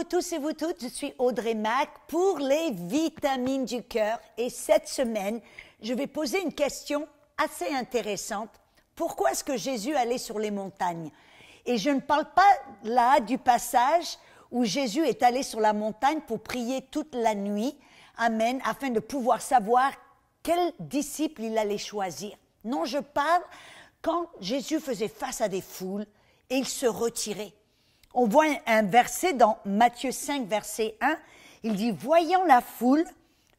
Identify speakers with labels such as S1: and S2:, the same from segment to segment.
S1: tous et vous toutes, je suis Audrey Mac pour les vitamines du cœur et cette semaine, je vais poser une question assez intéressante. Pourquoi est-ce que Jésus allait sur les montagnes? Et je ne parle pas là du passage où Jésus est allé sur la montagne pour prier toute la nuit, amen, afin de pouvoir savoir quel disciple il allait choisir. Non, je parle quand Jésus faisait face à des foules et il se retirait. On voit un verset dans Matthieu 5, verset 1, il dit « Voyant la foule,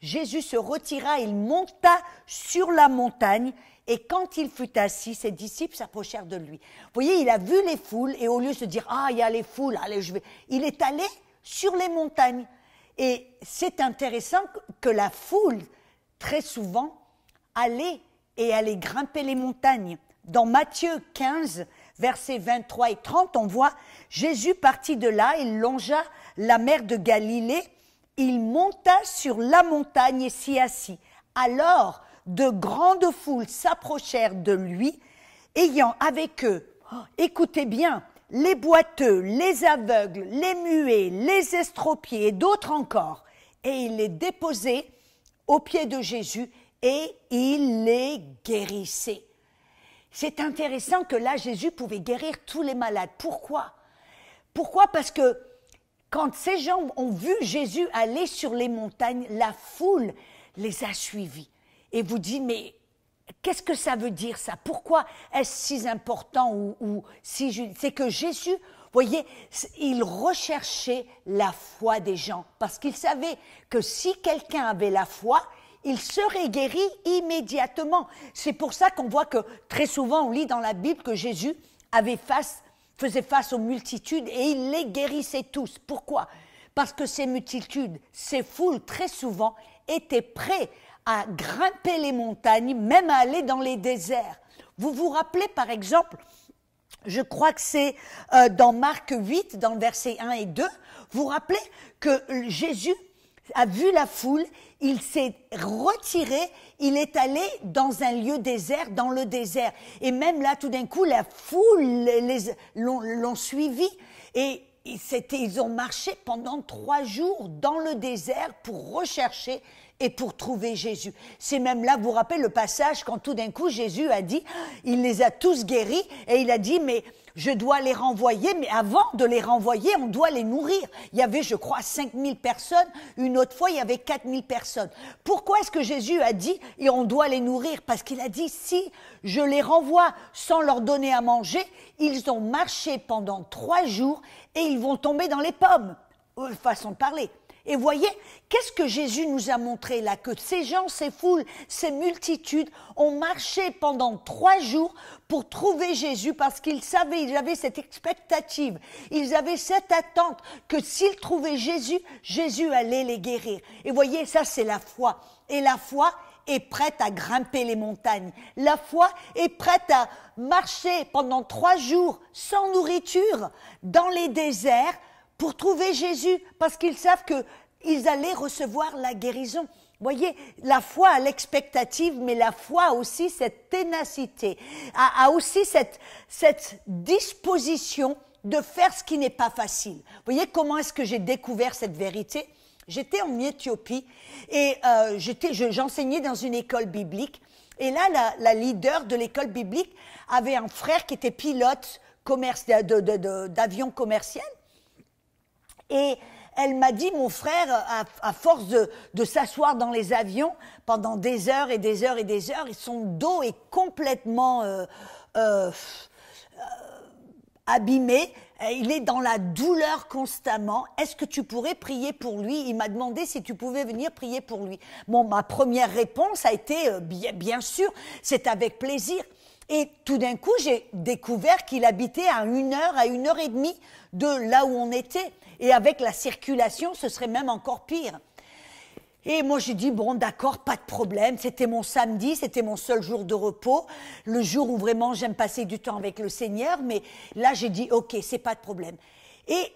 S1: Jésus se retira, il monta sur la montagne, et quand il fut assis, ses disciples s'approchèrent de lui. » Vous voyez, il a vu les foules, et au lieu de se dire « Ah, il y a les foules, allez, je vais... » Il est allé sur les montagnes. Et c'est intéressant que la foule, très souvent, allait grimper les montagnes. Dans Matthieu 15, versets 23 et 30, on voit Jésus partit de là, il longea la mer de Galilée, il monta sur la montagne et s'y assit. Alors, de grandes foules s'approchèrent de lui, ayant avec eux, écoutez bien, les boiteux, les aveugles, les muets, les estropiés et d'autres encore. Et il les déposait aux pieds de Jésus et il les guérissait. C'est intéressant que là, Jésus pouvait guérir tous les malades. Pourquoi? Pourquoi? Parce que quand ces gens ont vu Jésus aller sur les montagnes, la foule les a suivis. Et vous dites, mais qu'est-ce que ça veut dire ça? Pourquoi est-ce si important c'est que Jésus, vous voyez, il recherchait la foi des gens. Parce qu'il savait que si quelqu'un avait la foi, il serait guéri immédiatement. C'est pour ça qu'on voit que très souvent on lit dans la Bible que Jésus faisait face aux multitudes et il les guérissait tous. Pourquoi? Parce que ces multitudes, ces foules très souvent étaient prêts à grimper les montagnes, même à aller dans les déserts. Vous vous rappelez par exemple, je crois que c'est dans Marc 8, dans le verset 1 et 2, vous vous rappelez que Jésus a vu la foule, il s'est retiré, il est allé dans un lieu désert, dans le désert. Et même là, tout d'un coup, la foule l'ont suivi et ils ont marché pendant 3 jours dans le désert pour rechercher et pour trouver Jésus. C'est même là, vous vous rappelez le passage quand tout d'un coup Jésus a dit, il les a tous guéris et il a dit, mais je dois les renvoyer, mais avant de les renvoyer, on doit les nourrir. Il y avait, je crois, 5000 personnes, une autre fois, il y avait 4000 personnes. Pourquoi est-ce que Jésus a dit, et on doit les nourrir? Parce qu'il a dit, si je les renvoie sans leur donner à manger, ils ont marché pendant 3 jours et ils vont tomber dans les pommes. Façon de parler. Et voyez, qu'est-ce que Jésus nous a montré là? Que ces gens, ces foules, ces multitudes ont marché pendant 3 jours pour trouver Jésus parce qu'ils savaient, ils avaient cette expectative, ils avaient cette attente que s'ils trouvaient Jésus, Jésus allait les guérir. Et voyez, ça c'est la foi. Et la foi est prête à grimper les montagnes. La foi est prête à marcher pendant 3 jours sans nourriture dans les déserts pour trouver Jésus, parce qu'ils savent qu'ils allaient recevoir la guérison. Voyez, la foi a l'expectative, mais la foi a aussi cette ténacité, a aussi cette disposition de faire ce qui n'est pas facile. Voyez comment est-ce que j'ai découvert cette vérité? J'étais en Éthiopie et j'enseignais dans une école biblique. Et là, la leader de l'école biblique avait un frère qui était pilote d'avion commercial. Et elle m'a dit, mon frère, à force de s'asseoir dans les avions pendant des heures et des heures et des heures, son dos est complètement abîmé, il est dans la douleur constamment. Est-ce que tu pourrais prier pour lui? Il m'a demandé si tu pouvais venir prier pour lui. Bon, ma première réponse a été, bien sûr, c'est avec plaisir. Et tout d'un coup, j'ai découvert qu'il habitait à 1 heure, à 1 heure et demie de là où on était. Et avec la circulation, ce serait même encore pire. Et moi, j'ai dit, bon, d'accord, pas de problème. C'était mon samedi, c'était mon seul jour de repos. Le jour où vraiment j'aime passer du temps avec le Seigneur. Mais là, j'ai dit, ok, c'est pas de problème. Et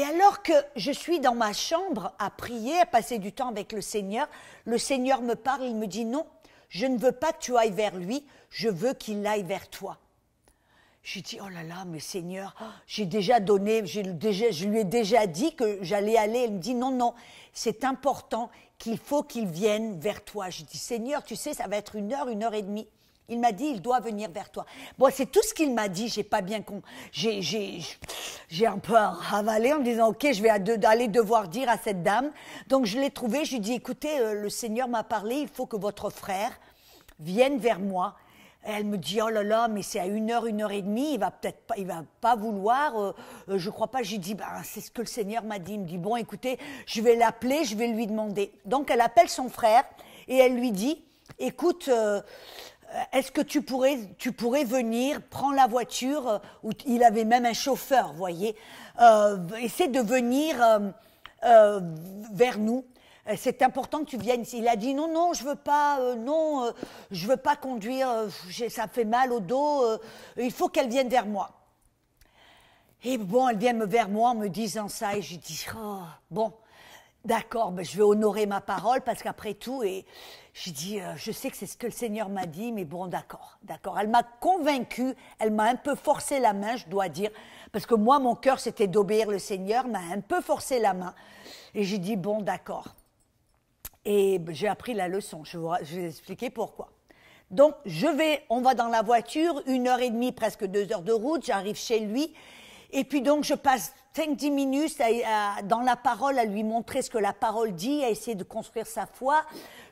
S1: alors que je suis dans ma chambre à prier, à passer du temps avec le Seigneur me parle, il me dit, non, je ne veux pas que tu ailles vers lui, je veux qu'il aille vers toi. J'ai dit, oh là là, mais Seigneur, j'ai déjà donné, je lui ai déjà dit que j'allais aller. Elle me dit, non, non, c'est important qu'il faut qu'il vienne vers toi. J'ai dit, Seigneur, tu sais, ça va être 1 heure et demie. Il m'a dit, il doit venir vers toi. Bon, c'est tout ce qu'il m'a dit, j'ai pas bien j'ai un peu ravalé en me disant, ok, je vais aller devoir dire à cette dame. Donc je l'ai trouvé, je lui ai dit, écoutez, le Seigneur m'a parlé, il faut que votre frère vienne vers moi. Elle me dit, oh là là, mais c'est à 1 heure et demie, il va pas vouloir, je crois pas. J'ai dit, c'est ce que le Seigneur m'a dit. Il me dit, bon, écoutez, je vais l'appeler, je vais lui demander. Donc elle appelle son frère et elle lui dit, écoute, est-ce que tu pourrais venir, prends la voiture, où il avait même un chauffeur, vous voyez, essaie de venir vers nous. C'est important que tu viennes ici. Il a dit non, non, je veux pas, je veux pas conduire, ça fait mal au dos, il faut qu'elle vienne vers moi. Et bon, elle vient vers moi en me disant ça et je dis, oh, bon, d'accord, ben, je vais honorer ma parole parce qu'après tout, et j'ai dit, je sais que c'est ce que le Seigneur m'a dit, mais bon, d'accord, d'accord. Elle m'a convaincue, elle m'a un peu forcé la main, je dois dire, parce que moi, mon cœur, c'était d'obéir le Seigneur, m'a un peu forcé la main. Et j'ai dit, bon, d'accord. Et j'ai appris la leçon, je vais vous expliquer pourquoi. Donc, on va dans la voiture, 1 heure et demie, presque 2 heures de route, j'arrive chez lui, et puis donc je passe 5-10 minutes dans la parole à lui montrer ce que la parole dit, à essayer de construire sa foi.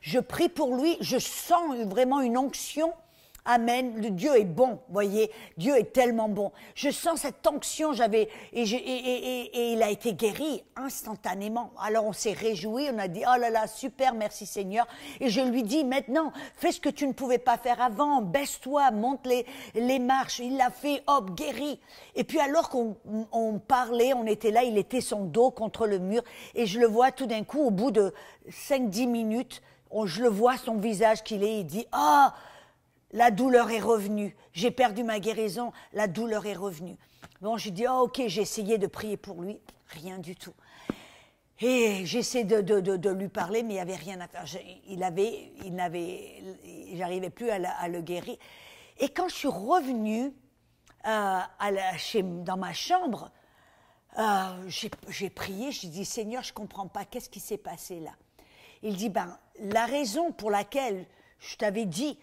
S1: Je prie pour lui, je sens vraiment une onction. Amen, le Dieu est bon, voyez, Dieu est tellement bon. Je sens cette onction, et il a été guéri instantanément. Alors on s'est réjouis, on a dit, oh là là, super, merci Seigneur. Et je lui dis, maintenant, fais ce que tu ne pouvais pas faire avant, baisse-toi, monte les marches. Il l'a fait, hop, guéri. Et puis alors qu'on parlait, on était là, il était son dos contre le mur, et je le vois tout d'un coup, au bout de 5-10 minutes, je le vois, son visage il dit, ah, la douleur est revenue, j'ai perdu ma guérison, la douleur est revenue. Bon, j'ai dit, oh, ok, j'ai essayé de prier pour lui, rien du tout. Et j'essaie de lui parler, mais il n'y avait rien à faire. J'arrivais plus à le guérir. Et quand je suis revenue dans ma chambre, j'ai prié, j'ai dit, Seigneur, je ne comprends pas, qu'est-ce qui s'est passé là? Il dit, la raison pour laquelle je t'avais dit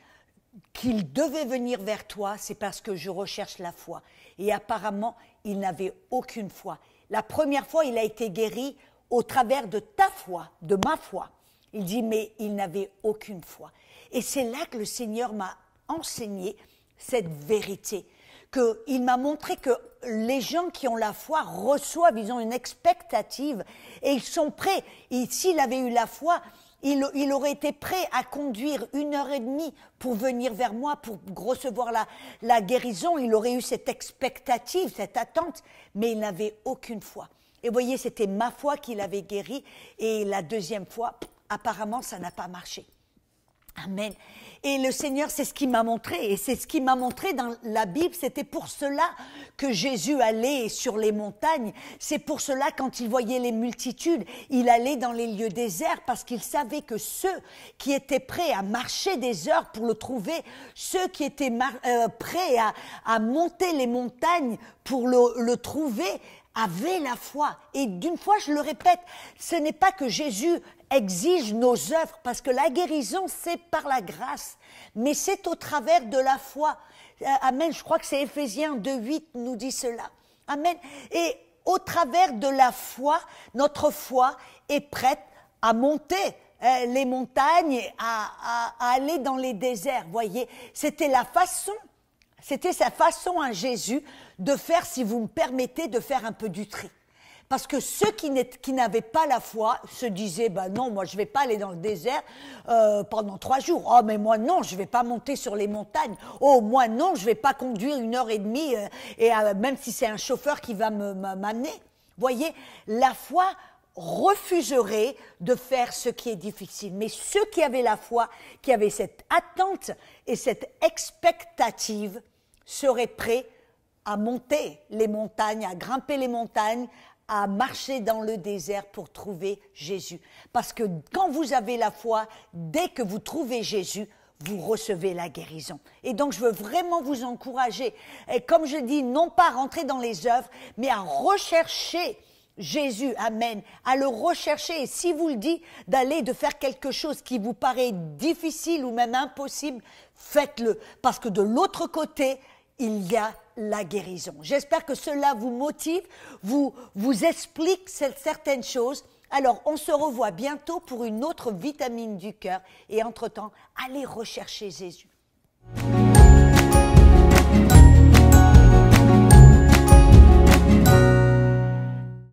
S1: qu'il devait venir vers toi, c'est parce que je recherche la foi. Et apparemment, il n'avait aucune foi. La première fois, il a été guéri au travers de ta foi, de ma foi. Il dit, mais il n'avait aucune foi. Et c'est là que le Seigneur m'a enseigné cette vérité, qu'il m'a montré que les gens qui ont la foi reçoivent, ils ont une expectative et ils sont prêts. Et s'il avait eu la foi, il aurait été prêt à conduire 1 heure et demie pour venir vers moi, pour recevoir la guérison. Il aurait eu cette expectative, cette attente, mais il n'avait aucune foi. Et vous voyez, c'était ma foi qui l'avait guéri, et la deuxième fois, apparemment, ça n'a pas marché. Amen. Et le Seigneur, c'est ce qu'il m'a montré, et c'est ce qu'il m'a montré dans la Bible. C'était pour cela que Jésus allait sur les montagnes. C'est pour cela, quand il voyait les multitudes, il allait dans les lieux déserts, parce qu'il savait que ceux qui étaient prêts à marcher des heures pour le trouver, ceux qui étaient prêts à monter les montagnes pour le trouver, avaient la foi. Et d'une fois, je le répète, ce n'est pas que Jésus exige nos œuvres, parce que la guérison, c'est par la grâce, mais c'est au travers de la foi. Amen, je crois que c'est Éphésiens 2:8 nous dit cela. Amen. Et au travers de la foi, notre foi est prête à monter les montagnes, à aller dans les déserts. Voyez, c'était sa façon à Jésus de faire, si vous me permettez, de faire un peu du tri. Parce que ceux qui n'avaient pas la foi se disaient, non, moi je ne vais pas aller dans le désert pendant 3 jours. Oh, mais moi non, je ne vais pas monter sur les montagnes. Oh, moi non, je ne vais pas conduire 1 heure et demie, même si c'est un chauffeur qui va m'amener. Voyez, la foi refuserait de faire ce qui est difficile. Mais ceux qui avaient la foi, qui avaient cette attente et cette expectative, seraient prêts à monter les montagnes, à grimper les montagnes, à marcher dans le désert pour trouver Jésus. Parce que quand vous avez la foi, dès que vous trouvez Jésus, vous recevez la guérison. Et donc, je veux vraiment vous encourager, et comme je dis, non pas à rentrer dans les œuvres, mais à rechercher Jésus, amen, à le rechercher. Et si vous le dites, de faire quelque chose qui vous paraît difficile ou même impossible, faites-le. Parce que de l'autre côté, il y a la guérison. J'espère que cela vous motive, vous explique certaines choses. Alors, on se revoit bientôt pour une autre vitamine du cœur. Et entre-temps, allez rechercher Jésus.